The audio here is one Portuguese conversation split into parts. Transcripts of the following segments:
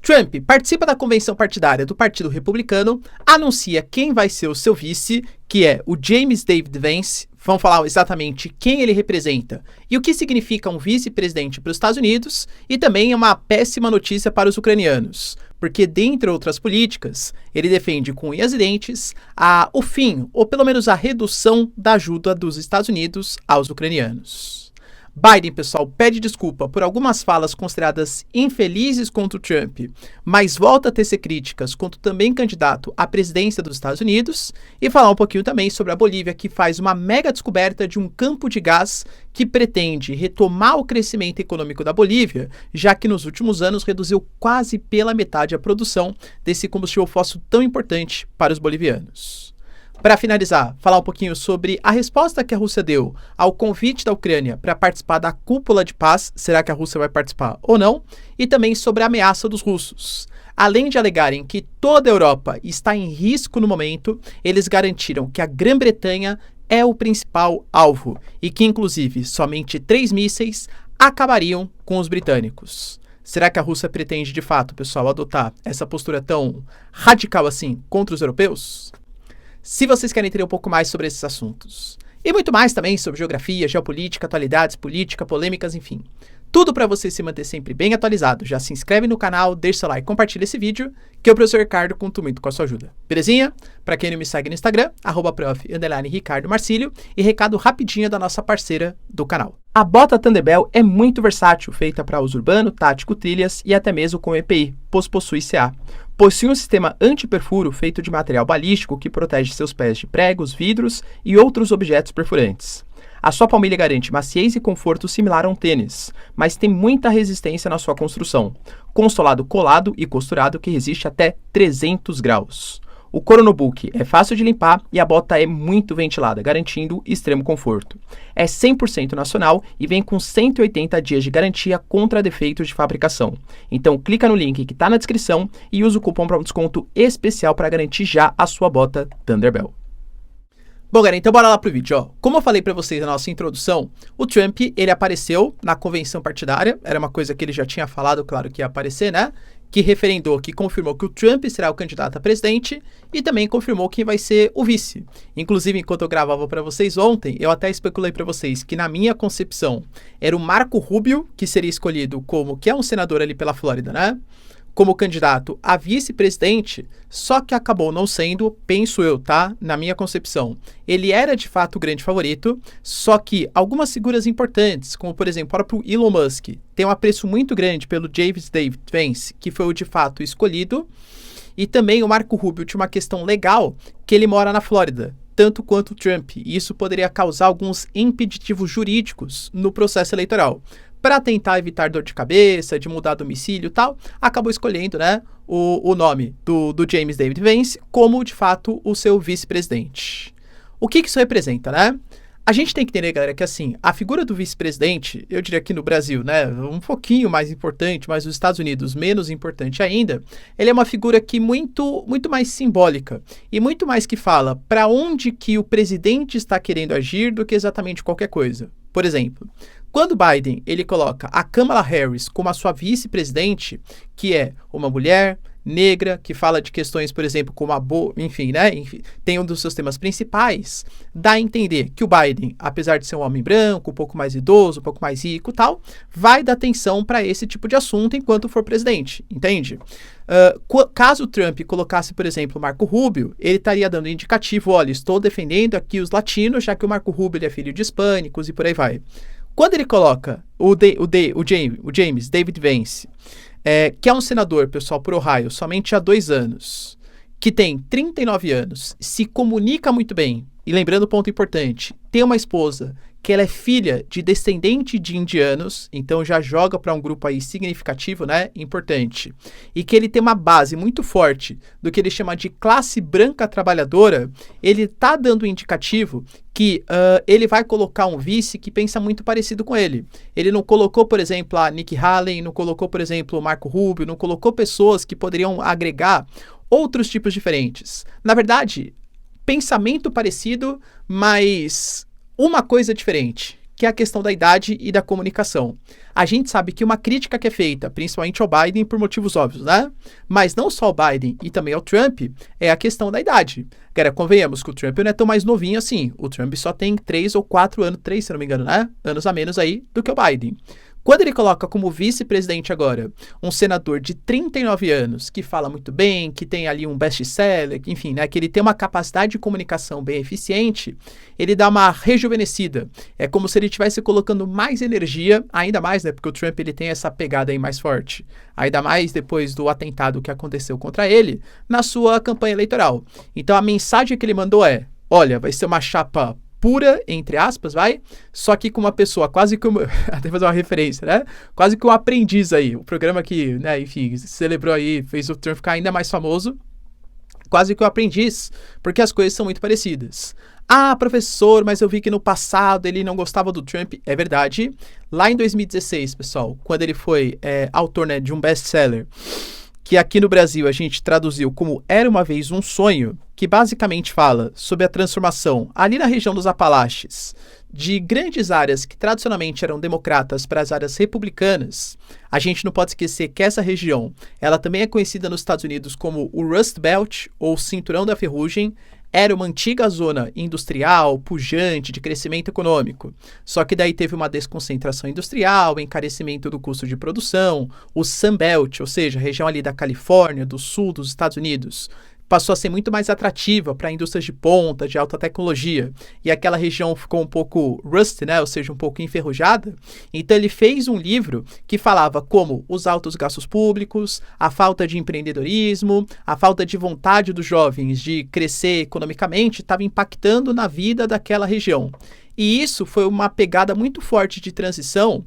Trump participa da convenção partidária do Partido Republicano, anuncia quem vai ser o seu vice, que é o James David Vance. Vamos falar exatamente quem ele representa e o que significa um vice-presidente para os Estados Unidos, e também é uma péssima notícia para os ucranianos, porque, dentre outras políticas, ele defende com unhas e dentes o fim, ou pelo menos a redução da ajuda dos Estados Unidos aos ucranianos. Biden, pessoal, pede desculpa por algumas falas consideradas infelizes contra o Trump, mas volta a tecer críticas contra também candidato à presidência dos Estados Unidos, e falar um pouquinho também sobre a Bolívia, que faz uma mega descoberta de um campo de gás que pretende retomar o crescimento econômico da Bolívia, já que nos últimos anos reduziu quase pela metade a produção desse combustível fóssil tão importante para os bolivianos. Para finalizar, falar um pouquinho sobre a resposta que a Rússia deu ao convite da Ucrânia para participar da cúpula de paz, será que a Rússia vai participar ou não, e também sobre a ameaça dos russos. Além de alegarem que toda a Europa está em risco no momento, eles garantiram que a Grã-Bretanha é o principal alvo e que, inclusive, somente 3 mísseis acabariam com os britânicos. Será que a Rússia pretende, de fato, pessoal, adotar essa postura tão radical assim contra os europeus? Se vocês querem entender um pouco mais sobre esses assuntos, e muito mais também sobre geografia, geopolítica, atualidades, política, polêmicas, enfim, tudo para você se manter sempre bem atualizado, já se inscreve no canal, deixa seu like, compartilha esse vídeo, que o professor Ricardo conta muito com a sua ajuda. Belezinha? Para quem não me segue no Instagram, @prof_Ricardo Marcílio, e recado rapidinho da nossa parceira do canal. A bota Thunderbell é muito versátil, feita para uso urbano, tático, trilhas e até mesmo com EPI, pois possui CA. Possui um sistema anti-perfuro feito de material balístico que protege seus pés de pregos, vidros e outros objetos perfurantes. A sua palmilha garante maciez e conforto similar a um tênis, mas tem muita resistência na sua construção, com solado colado e costurado que resiste até 300 graus. O couro no book é fácil de limpar e a bota é muito ventilada, garantindo extremo conforto. É 100% nacional e vem com 180 dias de garantia contra defeitos de fabricação. Então clica no link que está na descrição e usa o cupom para um desconto especial para garantir já a sua bota Thunderbell. Bom, galera, então bora lá pro vídeo, ó. Como eu falei pra vocês na nossa introdução, o Trump, ele apareceu na convenção partidária, era uma coisa que ele já tinha falado, claro que ia aparecer, né? Que referendou, que confirmou que o Trump será o candidato a presidente e também confirmou quem vai ser o vice. Inclusive, enquanto eu gravava para vocês ontem, eu até especulei para vocês que na minha concepção era o Marco Rubio que seria escolhido como, que é um senador ali pela Flórida, né? Como candidato a vice-presidente, só que acabou não sendo, penso eu, tá? Na minha concepção. Ele era de fato o grande favorito, só que algumas figuras importantes, como por exemplo o próprio Elon Musk, tem um apreço muito grande pelo James David Vance, que foi o de fato escolhido, e também o Marco Rubio tinha uma questão legal, que ele mora na Flórida, tanto quanto o Trump, e isso poderia causar alguns impeditivos jurídicos no processo eleitoral. Para tentar evitar dor de cabeça, de mudar domicílio e tal, acabou escolhendo, né, o nome do James David Vance como, de fato, o seu vice-presidente. O que isso representa, né? A gente tem que entender, galera, que assim, a figura do vice-presidente, eu diria que no Brasil, né, um pouquinho mais importante, mas nos Estados Unidos menos importante ainda, ele é uma figura que muito mais simbólica e muito mais que fala para onde que o presidente está querendo agir do que exatamente qualquer coisa. Por exemplo, quando Biden ele coloca a Kamala Harris como a sua vice-presidente, que é uma mulher negra, que fala de questões, por exemplo, como enfim, né? Tem um dos seus temas principais, dá a entender que o Biden, apesar de ser um homem branco, um pouco mais idoso, um pouco mais rico e tal, vai dar atenção para esse tipo de assunto enquanto for presidente, entende? Caso o Trump colocasse, por exemplo, o Marco Rubio, ele estaria dando indicativo, olha, estou defendendo aqui os latinos, já que o Marco Rubio ele é filho de hispânicos e por aí vai. Quando ele coloca o James David Vance, que é um senador, pessoal, por Ohio, somente há 2 anos, que tem 39 anos, se comunica muito bem, e lembrando o ponto importante, tem uma esposa que ela é filha de descendente de indianos, então já joga para um grupo aí significativo, né, importante, e que ele tem uma base muito forte do que ele chama de classe branca trabalhadora, ele tá dando um indicativo que ele vai colocar um vice que pensa muito parecido com ele. Ele não colocou, por exemplo, a Nikki Haley, não colocou, por exemplo, o Marco Rubio, não colocou pessoas que poderiam agregar outros tipos diferentes. Na verdade, pensamento parecido, mas uma coisa diferente, que é a questão da idade e da comunicação. A gente sabe que uma crítica que é feita, principalmente ao Biden, por motivos óbvios, né? Mas não só ao Biden e também ao Trump, é a questão da idade. Cara, convenhamos que o Trump não é tão mais novinho assim. O Trump só tem 3 ou 4 anos, 3, se não me engano, né? Anos a menos aí do que o Biden. Quando ele coloca como vice-presidente agora um senador de 39 anos, que fala muito bem, que tem ali um best-seller, enfim, né, que ele tem uma capacidade de comunicação bem eficiente, ele dá uma rejuvenescida. É como se ele estivesse colocando mais energia, ainda mais, né, porque o Trump ele tem essa pegada aí mais forte, ainda mais depois do atentado que aconteceu contra ele, na sua campanha eleitoral. Então a mensagem que ele mandou é, olha, vai ser uma chapa pura, entre aspas, vai, só que com uma pessoa quase como, até fazer uma referência, né, quase que um aprendiz aí, o programa que, né, enfim, celebrou aí, fez o Trump ficar ainda mais famoso, quase que um aprendiz, porque as coisas são muito parecidas. Ah, professor, mas eu vi que no passado ele não gostava do Trump. É verdade, lá em 2016, pessoal, quando ele foi autor, né, de um best-seller, que aqui no Brasil a gente traduziu como Era Uma Vez um Sonho, que basicamente fala sobre a transformação ali na região dos Apalaches, de grandes áreas que tradicionalmente eram democratas para as áreas republicanas. A gente não pode esquecer que essa região, ela também é conhecida nos Estados Unidos como o Rust Belt, ou Cinturão da Ferrugem. Era uma antiga zona industrial, pujante, de crescimento econômico. Só que daí teve uma desconcentração industrial, encarecimento do custo de produção, o Sun Belt, ou seja, a região ali da Califórnia, do sul dos Estados Unidos, passou a ser muito mais atrativa para indústrias de ponta, de alta tecnologia, e aquela região ficou um pouco rusty, né, ou seja, um pouco enferrujada. Então ele fez um livro que falava como os altos gastos públicos, a falta de empreendedorismo, a falta de vontade dos jovens de crescer economicamente estava impactando na vida daquela região. E isso foi uma pegada muito forte de transição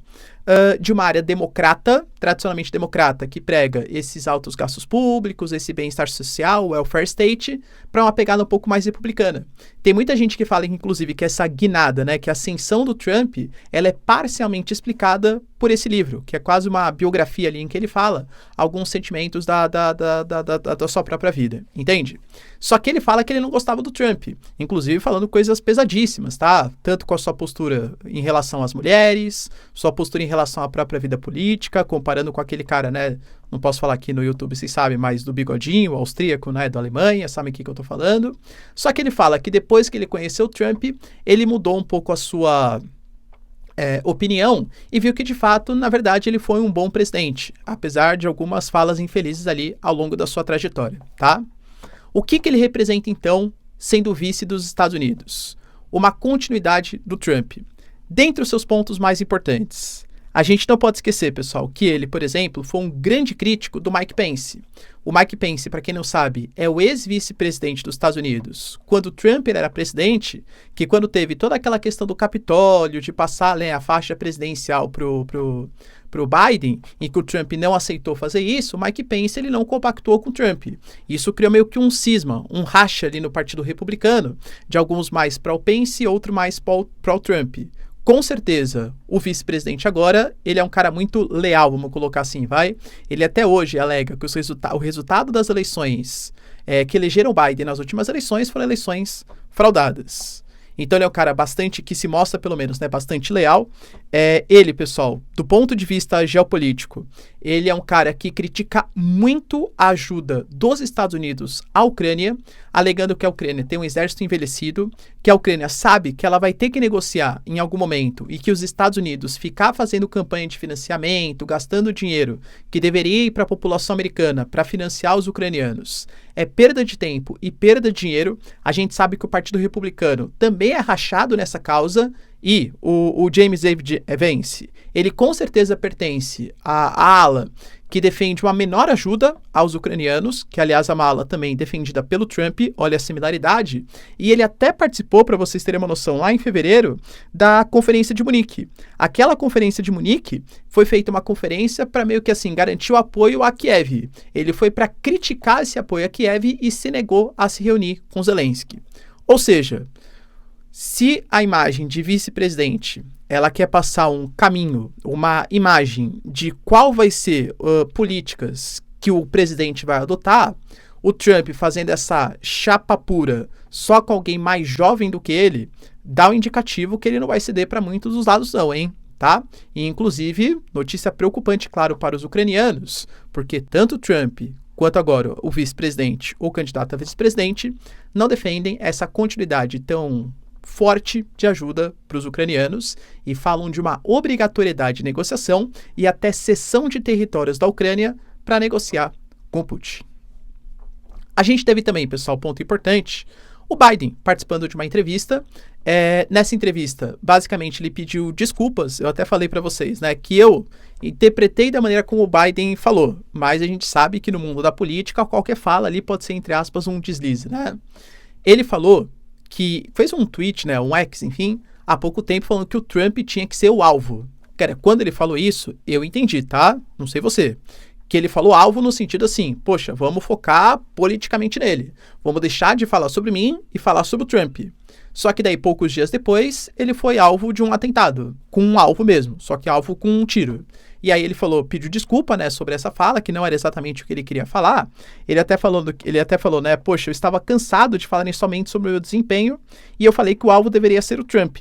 de uma área democrata, tradicionalmente democrata, que prega esses altos gastos públicos, esse bem-estar social, welfare state, para uma pegada um pouco mais republicana. Tem muita gente que fala, inclusive, que essa guinada, né, que a ascensão do Trump, ela é parcialmente explicada por esse livro, que é quase uma biografia ali em que ele fala alguns sentimentos da sua própria vida, entende? Só que ele fala que ele não gostava do Trump, inclusive falando coisas pesadíssimas, tá? Tanto com a sua postura em relação às mulheres, sua postura em relação à própria vida política, comparando com aquele cara, né? Não posso falar aqui no YouTube, vocês sabem, mas do bigodinho, austríaco, né? Da Alemanha, sabem o que eu tô falando. Só que ele fala que depois que ele conheceu o Trump, ele mudou um pouco a sua opinião e viu que, de fato, na verdade, ele foi um bom presidente, apesar de algumas falas infelizes ali ao longo da sua trajetória, tá? O que ele representa, então, sendo vice dos Estados Unidos? Uma continuidade do Trump. Dentre os seus pontos mais importantes, a gente não pode esquecer, pessoal, que ele, por exemplo, foi um grande crítico do Mike Pence. O Mike Pence, para quem não sabe, é o ex-vice-presidente dos Estados Unidos. Quando o Trump era presidente, que quando teve toda aquela questão do Capitólio, de passar, né, a faixa presidencial pro Biden, e que o Trump não aceitou fazer isso, o Mike Pence ele não compactuou com o Trump. Isso criou meio que um cisma, um racha ali no Partido Republicano, de alguns mais para o Pence e outros mais para o Trump. Com certeza, o vice-presidente agora, ele é um cara muito leal, vamos colocar assim, vai? Ele até hoje alega que o resultado das eleições que elegeram o Biden nas últimas eleições foram eleições fraudadas. Então ele é um cara bastante, que se mostra pelo menos, né, bastante leal. Ele, pessoal, do ponto de vista geopolítico, ele é um cara que critica muito a ajuda dos Estados Unidos à Ucrânia, alegando que a Ucrânia tem um exército envelhecido, que a Ucrânia sabe que ela vai ter que negociar em algum momento e que os Estados Unidos ficar fazendo campanha de financiamento, gastando dinheiro que deveria ir para a população americana para financiar os ucranianos, é perda de tempo e perda de dinheiro. A gente sabe que o Partido Republicano também é rachado nessa causa e o James David Vance, ele com certeza pertence à ala que defende uma menor ajuda aos ucranianos, que aliás é uma ala também defendida pelo Trump, olha a similaridade, e ele até participou, para vocês terem uma noção, lá em fevereiro, da Conferência de Munique. Aquela Conferência de Munique foi feita uma conferência para meio que assim, garantir o apoio a Kiev. Ele foi para criticar esse apoio a Kiev e se negou a se reunir com Zelensky. Ou seja, se a imagem de vice-presidente ela quer passar um caminho, uma imagem de qual vai ser políticas que o presidente vai adotar, o Trump fazendo essa chapa pura só com alguém mais jovem do que ele, dá um indicativo que ele não vai ceder para muitos dos lados não, hein? Tá? E, inclusive, notícia preocupante, claro, para os ucranianos, porque tanto Trump quanto agora o vice-presidente ou candidato a vice-presidente não defendem essa continuidade tão forte de ajuda para os ucranianos e falam de uma obrigatoriedade de negociação e até cessão de territórios da Ucrânia para negociar com Putin. A gente teve também, pessoal, ponto importante, o Biden participando de uma entrevista. Nessa entrevista, basicamente, ele pediu desculpas. Eu até falei para vocês, né, que eu interpretei da maneira como o Biden falou, mas a gente sabe que no mundo da política, qualquer fala ali pode ser, entre aspas, um deslize, né? Ele falou que fez um tweet, né, um X, enfim, há pouco tempo falando que o Trump tinha que ser o alvo. Cara, quando ele falou isso, eu entendi, tá? Não sei você. Que ele falou alvo no sentido assim, poxa, vamos focar politicamente nele. Vamos deixar de falar sobre mim e falar sobre o Trump. Só que daí, poucos dias depois, ele foi alvo de um atentado, com um alvo mesmo, só que alvo com um tiro. E aí ele pediu desculpa, né, sobre essa fala, que não era exatamente o que ele queria falar. Ele até falou, né, poxa, eu estava cansado de falarem somente sobre o meu desempenho, e eu falei que o alvo deveria ser o Trump.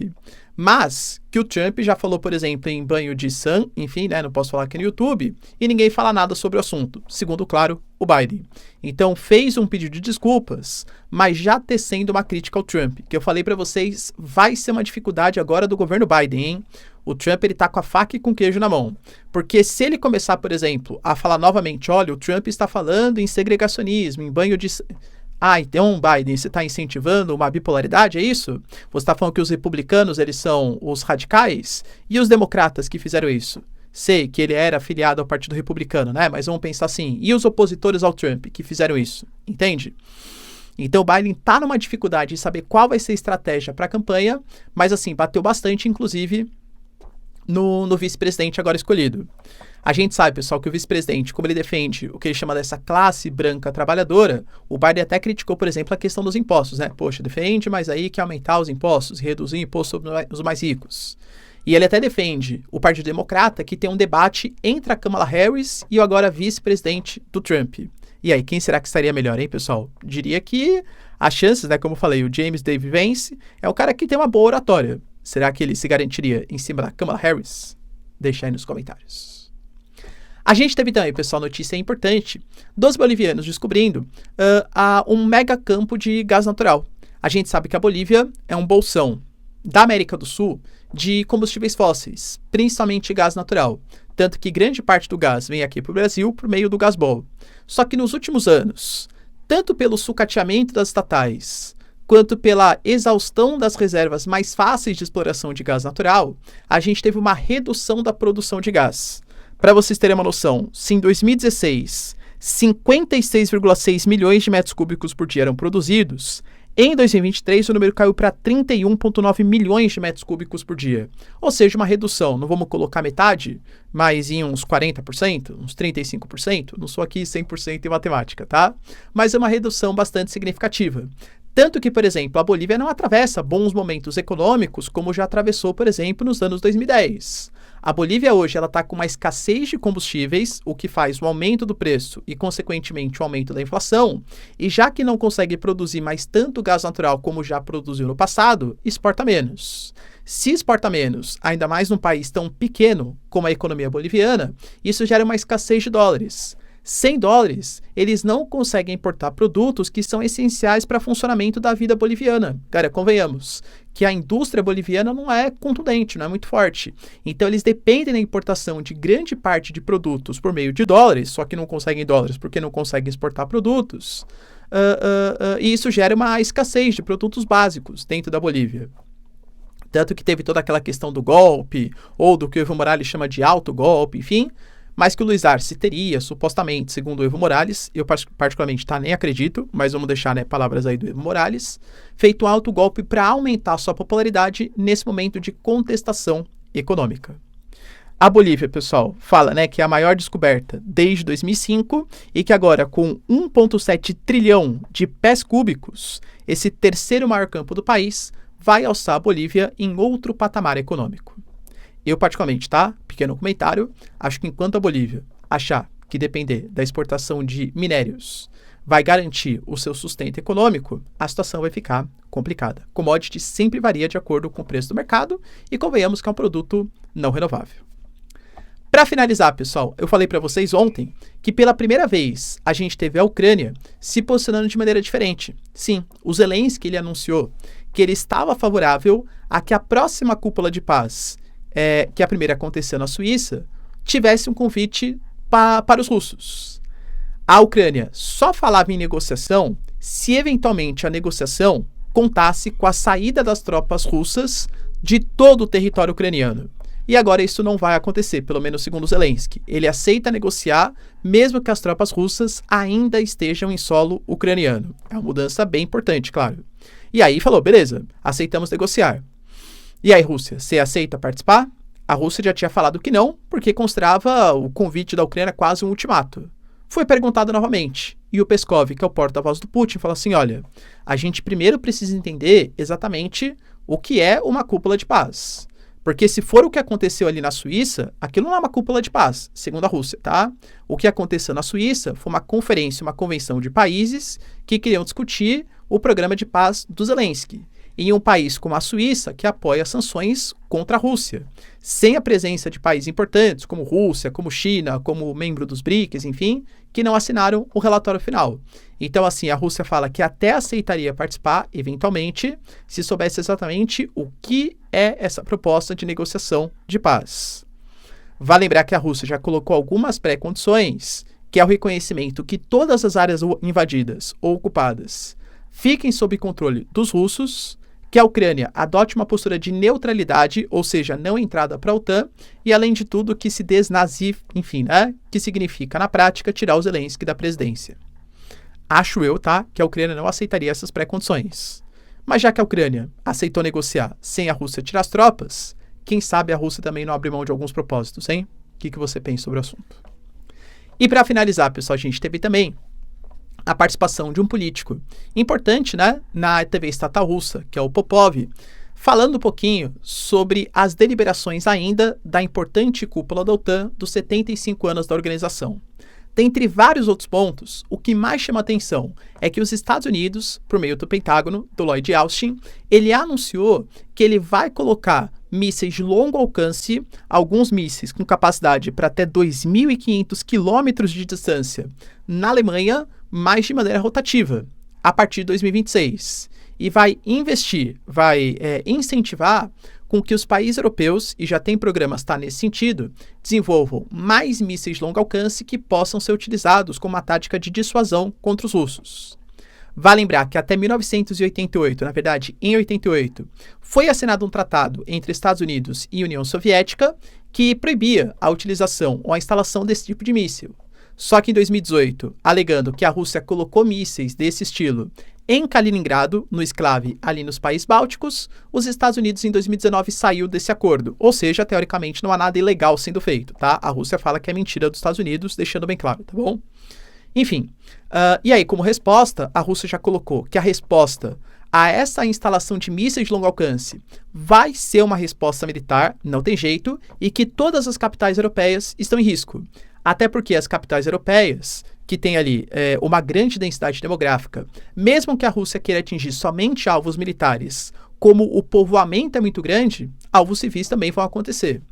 Mas que o Trump já falou, por exemplo, em banho de sun, enfim, né, não posso falar aqui no YouTube, e ninguém fala nada sobre o assunto, segundo, claro, o Biden. Então, fez um pedido de desculpas, mas já tecendo uma crítica ao Trump, que eu falei para vocês, vai ser uma dificuldade agora do governo Biden, hein? O Trump, ele tá com a faca e com o queijo na mão. Porque se ele começar, por exemplo, a falar novamente, olha, o Trump está falando em segregacionismo, em banho de... Ah, então, Biden, você está incentivando uma bipolaridade, é isso? Você está falando que os republicanos, eles são os radicais? E os democratas que fizeram isso? Sei que ele era afiliado ao Partido Republicano, né? Mas vamos pensar assim, e os opositores ao Trump que fizeram isso? Entende? Então, o Biden está numa dificuldade de saber qual vai ser a estratégia para a campanha, mas assim, bateu bastante, inclusive, no vice-presidente agora escolhido. A gente sabe, pessoal, que o vice-presidente, como ele defende o que ele chama dessa classe branca trabalhadora, o Biden até criticou, por exemplo, a questão dos impostos, né? Poxa, defende, mas aí quer aumentar os impostos, reduzir o imposto sobre os mais ricos. E ele até defende o Partido Democrata, que tem um debate entre a Kamala Harris e o agora vice-presidente do Trump. E aí, quem será que estaria melhor, hein, pessoal? Diria que as chances, né, como eu falei, o James David Vance é o cara que tem uma boa oratória. Será que ele se garantiria em cima da Kamala Harris? Deixa aí nos comentários. A gente teve também, pessoal, notícia importante dos bolivianos descobrindo um mega campo de gás natural. A gente sabe que a Bolívia é um bolsão da América do Sul de combustíveis fósseis, principalmente gás natural. Tanto que grande parte do gás vem aqui para o Brasil por meio do Gasbol. Só que nos últimos anos, tanto pelo sucateamento das estatais, quanto pela exaustão das reservas mais fáceis de exploração de gás natural, a gente teve uma redução da produção de gás. Para vocês terem uma noção, se em 2016 56,6 milhões de metros cúbicos por dia eram produzidos, em 2023 o número caiu para 31,9 milhões de metros cúbicos por dia. Ou seja, uma redução, não vamos colocar metade, mas em uns 40%, uns 35%, não sou aqui 100% em matemática, tá? Mas é uma redução bastante significativa. Tanto que, por exemplo, a Bolívia não atravessa bons momentos econômicos como já atravessou, por exemplo, nos anos 2010. A Bolívia hoje está com uma escassez de combustíveis, o que faz o aumento do preço e, consequentemente, o aumento da inflação. E já que não consegue produzir mais tanto gás natural como já produziu no passado, exporta menos. Se exporta menos, ainda mais num país tão pequeno como a economia boliviana, isso gera uma escassez de dólares. Sem dólares, eles não conseguem importar produtos que são essenciais para o funcionamento da vida boliviana. Cara, convenhamos que a indústria boliviana não é contundente, não é muito forte. Então, eles dependem da importação de grande parte de produtos por meio de dólares, só que não conseguem dólares porque não conseguem exportar produtos. E isso gera uma escassez de produtos básicos dentro da Bolívia. Tanto que teve toda aquela questão do golpe, ou do que o Evo Morales chama de autogolpe, enfim, mas que o Luiz Arce teria, supostamente, segundo o Evo Morales, eu particularmente nem acredito, mas vamos deixar, né, palavras aí do Evo Morales, feito um autogolpe para aumentar sua popularidade nesse momento de contestação econômica. A Bolívia, pessoal, fala, né, que é a maior descoberta desde 2005 e que agora, com 1,7 trilhão de pés cúbicos, esse terceiro maior campo do país vai alçar a Bolívia em outro patamar econômico. Eu, particularmente, tá? Pequeno comentário, acho que enquanto a Bolívia achar que depender da exportação de minérios vai garantir o seu sustento econômico, a situação vai ficar complicada. Commodity sempre varia de acordo com o preço do mercado e convenhamos que é um produto não renovável. Para finalizar, pessoal, eu falei para vocês ontem que pela primeira vez a gente teve a Ucrânia se posicionando de maneira diferente. Sim, o Zelensky ele anunciou que ele estava favorável a que a próxima cúpula de paz, que a primeira aconteceu na Suíça, tivesse um convite para os russos. A Ucrânia só falava em negociação se eventualmente a negociação contasse com a saída das tropas russas de todo o território ucraniano. E agora isso não vai acontecer, pelo menos segundo Zelensky. Ele aceita negociar, mesmo que as tropas russas ainda estejam em solo ucraniano. É uma mudança bem importante, claro. E aí falou, beleza, aceitamos negociar. E aí, Rússia, você aceita participar? A Rússia já tinha falado que não, porque considerava o convite da Ucrânia quase um ultimato. Foi perguntado novamente, e o Peskov, que é o porta-voz do Putin, falou assim, olha, a gente primeiro precisa entender exatamente o que é uma cúpula de paz. Porque se for o que aconteceu ali na Suíça, aquilo não é uma cúpula de paz, segundo a Rússia, tá? O que aconteceu na Suíça foi uma conferência, uma convenção de países que queriam discutir o programa de paz do Zelensky. Em um país como a Suíça, que apoia sanções contra a Rússia, sem a presença de países importantes, como Rússia, como China, como membro dos BRICS, enfim, que não assinaram o relatório final. Então, assim, a Rússia fala que até aceitaria participar, eventualmente, se soubesse exatamente o que é essa proposta de negociação de paz. Vale lembrar que a Rússia já colocou algumas pré-condições, que é o reconhecimento que todas as áreas invadidas ou ocupadas fiquem sob controle dos russos, que a Ucrânia adote uma postura de neutralidade, ou seja, não entrada para a OTAN, e além de tudo que se desnazifique, enfim, né, que significa na prática tirar o Zelensky da presidência. Acho eu, tá, que a Ucrânia não aceitaria essas pré-condições. Mas já que a Ucrânia aceitou negociar sem a Rússia tirar as tropas, quem sabe a Rússia também não abre mão de alguns propósitos, hein? O que você pensa sobre o assunto? E para finalizar, pessoal, a gente teve também a participação de um político importante, né, na TV estatal russa, que é o Popov, falando um pouquinho sobre as deliberações ainda da importante cúpula da OTAN dos 75 anos da organização. Dentre vários outros pontos, o que mais chama atenção é que os Estados Unidos, por meio do Pentágono, do Lloyd Austin, ele anunciou que ele vai colocar mísseis de longo alcance, alguns mísseis com capacidade para até 2.500 quilômetros de distância, na Alemanha, mas de maneira rotativa, a partir de 2026. E vai incentivar com que os países europeus, e já tem programas nesse sentido, desenvolvam mais mísseis de longo alcance que possam ser utilizados como uma tática de dissuasão contra os russos. Vale lembrar que até 1988, na verdade, em 88, foi assinado um tratado entre Estados Unidos e União Soviética que proibia a utilização ou a instalação desse tipo de míssil. Só que em 2018, alegando que a Rússia colocou mísseis desse estilo em Kaliningrado, no enclave ali nos países bálticos, os Estados Unidos em 2019 saiu desse acordo. Ou seja, teoricamente não há nada ilegal sendo feito, tá? A Rússia fala que é mentira dos Estados Unidos, deixando bem claro, tá bom? Enfim, e aí, como resposta, a Rússia já colocou que a resposta a essa instalação de mísseis de longo alcance vai ser uma resposta militar, não tem jeito, e que todas as capitais europeias estão em risco. Até porque as capitais europeias, que têm ali uma grande densidade demográfica, mesmo que a Rússia queira atingir somente alvos militares, como o povoamento é muito grande, alvos civis também vão acontecer.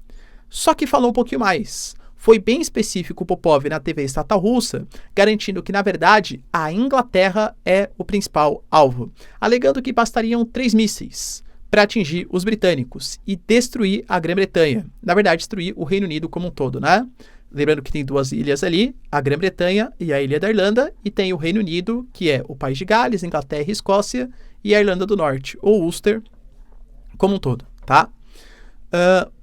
Só que falou um pouquinho mais. Foi bem específico o Popov na TV estatal russa, garantindo que, na verdade, a Inglaterra é o principal alvo, alegando que bastariam 3 mísseis para atingir os britânicos e destruir a Grã-Bretanha. Na verdade, destruir o Reino Unido como um todo, né? Lembrando que tem 2 ilhas ali, a Grã-Bretanha e a Ilha da Irlanda, e tem o Reino Unido, que é o País de Gales, Inglaterra e Escócia, e a Irlanda do Norte, ou Ulster, como um todo, tá?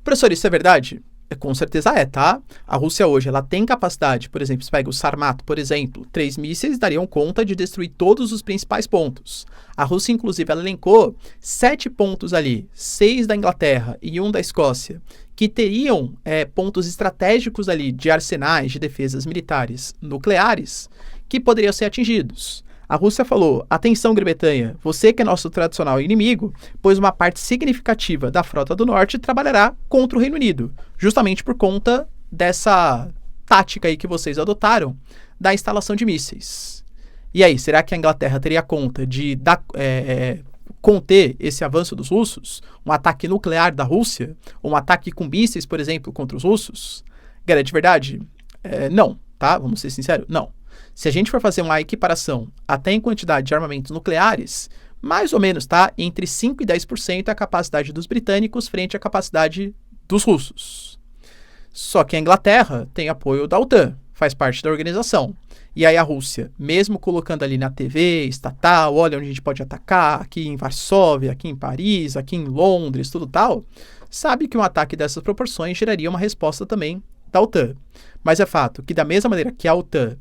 Professor, isso é verdade? Com certeza é, tá? A Rússia hoje, ela tem capacidade, por exemplo, se pega o Sarmat, por exemplo, 3 mísseis dariam conta de destruir todos os principais pontos. A Rússia, inclusive, ela elencou 7 pontos ali, 6 da Inglaterra e 1 da Escócia, que teriam pontos estratégicos ali de arsenais de defesas militares nucleares que poderiam ser atingidos. A Rússia falou, atenção Grã-Bretanha, você que é nosso tradicional inimigo, pois uma parte significativa da frota do norte trabalhará contra o Reino Unido, justamente por conta dessa tática aí que vocês adotaram da instalação de mísseis. E aí, será que a Inglaterra teria conta de conter esse avanço dos russos? Um ataque nuclear da Rússia? Ou um ataque com mísseis, por exemplo, contra os russos? Galera, de verdade, não, tá? Vamos ser sinceros, não. Se a gente for fazer uma equiparação até em quantidade de armamentos nucleares, mais ou menos, tá? Entre 5% e 10% é a capacidade dos britânicos frente à capacidade dos russos. Só que a Inglaterra tem apoio da OTAN, faz parte da organização. E aí a Rússia, mesmo colocando ali na TV estatal, olha onde a gente pode atacar, aqui em Varsóvia, aqui em Paris, aqui em Londres, tudo tal, sabe que um ataque dessas proporções geraria uma resposta também da OTAN. Mas é fato que da mesma maneira que a OTAN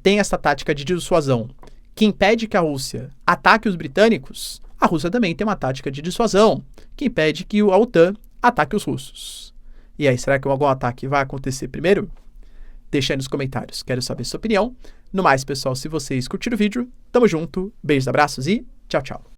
tem essa tática de dissuasão que impede que a Rússia ataque os britânicos, a Rússia também tem uma tática de dissuasão que impede que a OTAN ataque os russos. E aí, será que algum ataque vai acontecer primeiro? Deixa aí nos comentários, quero saber sua opinião. No mais, pessoal, se vocês curtiram o vídeo, tamo junto, beijos, abraços e tchau, tchau.